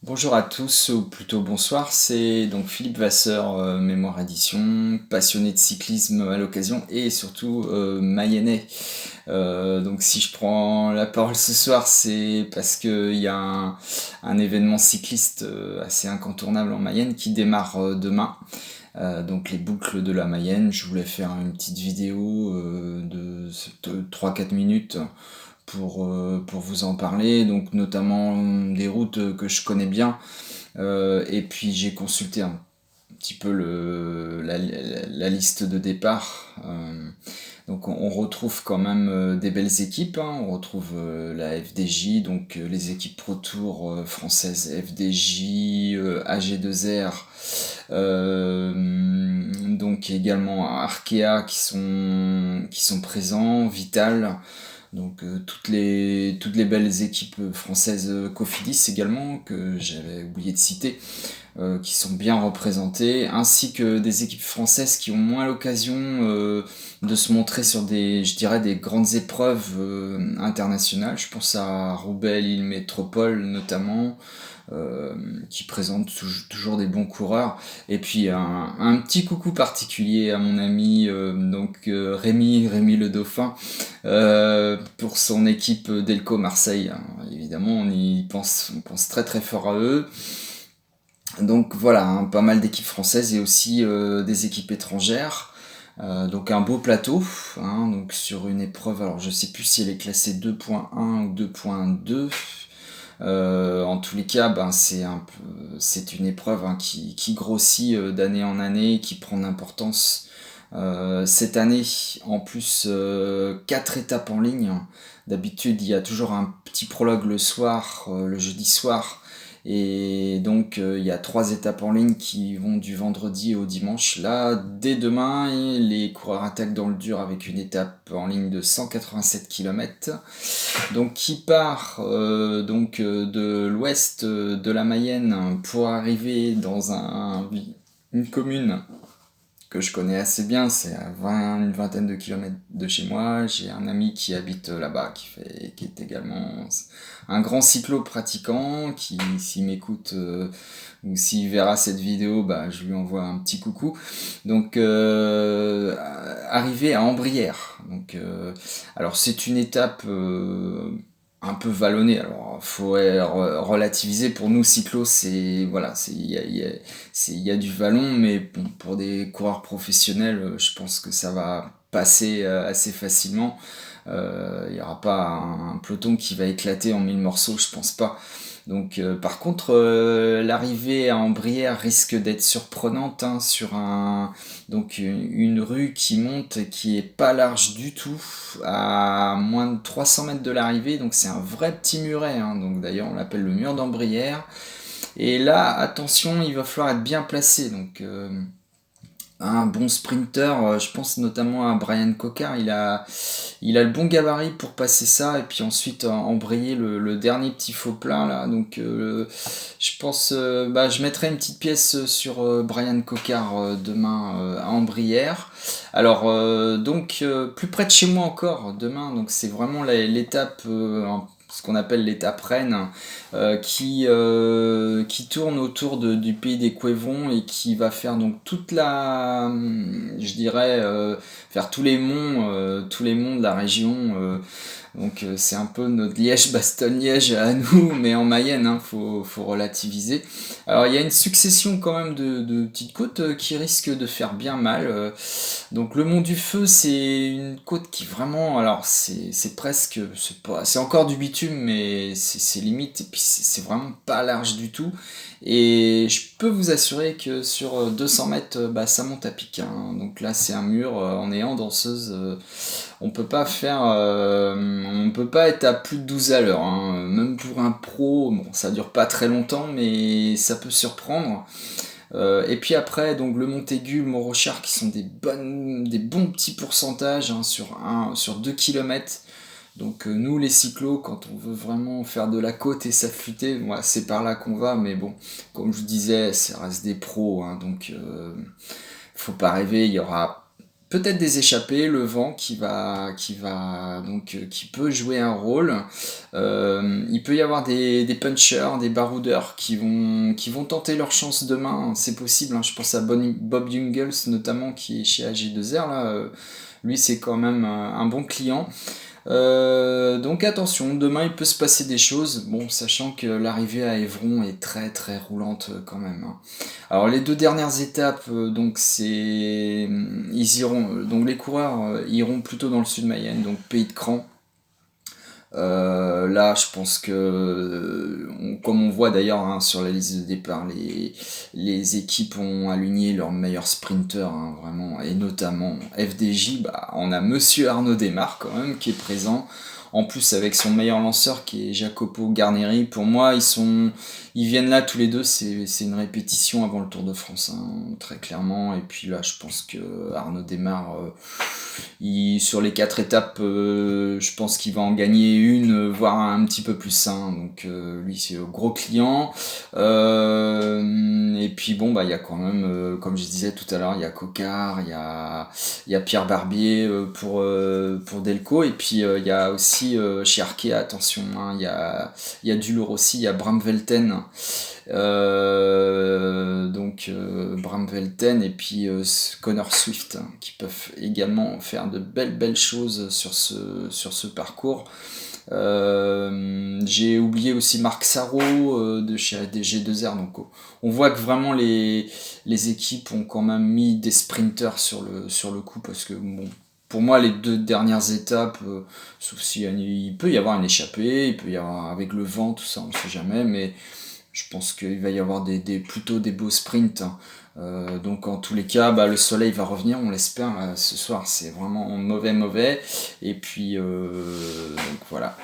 Bonjour à tous, ou plutôt bonsoir, c'est donc Philippe Vasseur, Mémoire Édition, passionné de cyclisme à l'occasion et surtout mayennais. Donc si je prends la parole ce soir, c'est parce qu'il y a un événement cycliste assez incontournable en Mayenne qui démarre demain. Donc les boucles de la Mayenne, je voulais faire une petite vidéo de 3-4 minutes pour vous en parler, donc notamment des routes que je connais bien. Et puis j'ai consulté un petit peu la liste de départ. Donc on retrouve quand même des belles équipes, hein. On retrouve la FDJ, donc les équipes Pro Tour françaises FDJ, AG2R, donc également Arkea qui sont présents, Vital. Donc toutes les belles équipes françaises Cofidis également, que j'avais oublié de citer, qui sont bien représentées, ainsi que des équipes françaises qui ont moins l'occasion de se montrer sur je dirais, des grandes épreuves internationales. Je pense à Roubaix, Lille Métropole notamment, qui présente toujours des bons coureurs. Et puis un petit coucou particulier à mon ami Rémi le Dauphin, pour son équipe Delco Marseille. Évidemment, on pense très très fort à eux. Donc voilà, hein, pas mal d'équipes françaises et aussi des équipes étrangères. Donc un beau plateau, hein, donc sur une épreuve, alors je sais plus si elle est classée 2.1 ou 2.2. En tous les cas, c'est une épreuve, hein, qui grossit d'année en année, qui prend d'importance. Cette année, en plus, 4 étapes en ligne. D'habitude, il y a toujours un petit prologue le soir, le jeudi soir. Et donc, il y a 3 étapes en ligne qui vont du vendredi au dimanche. Là, dès demain, les coureurs attaquent dans le dur avec une étape en ligne de 187 km. Donc, qui part de l'ouest de la Mayenne pour arriver dans une commune que je connais assez bien, c'est à une vingtaine de kilomètres de chez moi. J'ai un ami qui habite là-bas, qui est également un grand cyclo-pratiquant, qui s'il m'écoute ou s'il verra cette vidéo, bah, je lui envoie un petit coucou. Donc arrivé à Ambrières. Alors c'est une étape un peu vallonnée. Alors faut relativiser, pour nous cyclos, c'est voilà, il y a du vallon, mais bon, pour des coureurs professionnels, je pense que ça va passer assez facilement. Il n'y aura pas un peloton qui va éclater en 1000 morceaux, je pense pas. Donc, par contre, l'arrivée à Ambrières risque d'être surprenante, hein, sur une rue qui monte et qui est pas large du tout, à moins de 300 mètres de l'arrivée. Donc, c'est un vrai petit muret, hein. Donc, d'ailleurs, on l'appelle le mur d'Ambrières. Et là, attention, il va falloir être bien placé. Donc, un bon sprinter, je pense notamment à Brian Cocard, il a le bon gabarit pour passer ça et puis ensuite embrayer le dernier petit faux plat là. Donc je pense, je mettrai une petite pièce sur Brian Cocard demain à Ambrières. Alors plus près de chez moi encore demain, donc c'est vraiment l'étape, ce qu'on appelle l'étape reine, qui tourne autour du pays des Couévrons et qui va faire donc je dirais, faire tous les monts de la région. Donc c'est un peu notre Liège-Bastogne-Liège à nous, mais en Mayenne, hein, faut relativiser. Alors il y a une succession quand même de petites côtes qui risquent de faire bien mal. Donc le Mont du Feu, c'est une côte qui vraiment, alors c'est presque, c'est encore du bitume, mais c'est limite, et puis c'est vraiment pas large du tout. Et je peux vous assurer que sur 200 mètres, ça monte à pic, hein. Donc là, c'est un mur en néant danseuse. On peut pas être à plus de 12 à l'heure, hein. Même pour un pro, bon, ça dure pas très longtemps, mais ça peut surprendre. Et puis après, donc le Montaigu, le Mont-Rochard, qui sont des bons petits pourcentages, hein, sur 2 km. Donc nous, les cyclos, quand on veut vraiment faire de la côte et s'affûter, moi, c'est par là qu'on va. Mais bon, comme je vous disais, ça reste des pros, hein, donc faut pas rêver. Il y aura peut-être des échappées, le vent qui peut jouer un rôle. Il peut y avoir des punchers, des baroudeurs qui vont tenter leur chance demain, c'est possible, hein. Je pense à Bob Jungels notamment qui est chez AG2R là. Lui c'est quand même un bon client. Donc attention, demain il peut se passer des choses, bon, sachant que l'arrivée à Évron est très très roulante quand même, hein. Alors les deux dernières étapes, donc donc les coureurs iront plutôt dans le sud Mayenne, donc Pays de Cran. Là, je pense que, comme on voit d'ailleurs, hein, sur la liste de départ, les équipes ont aligné leurs meilleurs sprinteurs, hein, vraiment, et notamment FDJ, bah, on a Monsieur Arnaud Desmar quand même qui est présent. En plus, avec son meilleur lanceur qui est Jacopo Garneri, pour moi, ils viennent là tous les deux. C'est une répétition avant le Tour de France, hein, très clairement. Et puis là, je pense que Arnaud Desmar, sur les 4 étapes, je pense qu'il va en gagner une, voire un petit peu plus, hein. Donc lui, c'est le gros client. Et puis bon, bah il y a quand même, comme je disais tout à l'heure, il y a Cocard, il y a Pierre Barbier pour Delco. Et puis il y a aussi chez Arkea, attention, hein, il y a Dulour aussi, il y a Bram Velten. Bram Velten et puis Connor Swift, hein, qui peuvent également faire de belles choses sur ce parcours. J'ai oublié aussi Marc Sarro de chez G2R, donc on voit que vraiment les équipes ont quand même mis des sprinters sur le coup, parce que bon, pour moi les 2 dernières étapes, sauf si il peut y avoir une échappée, il peut y avoir avec le vent, tout ça, on ne sait jamais, mais je pense qu'il va y avoir plutôt des beaux sprints, hein. Donc en tous les cas, bah, le soleil va revenir, on l'espère. Là, ce soir c'est vraiment mauvais. Et puis donc voilà.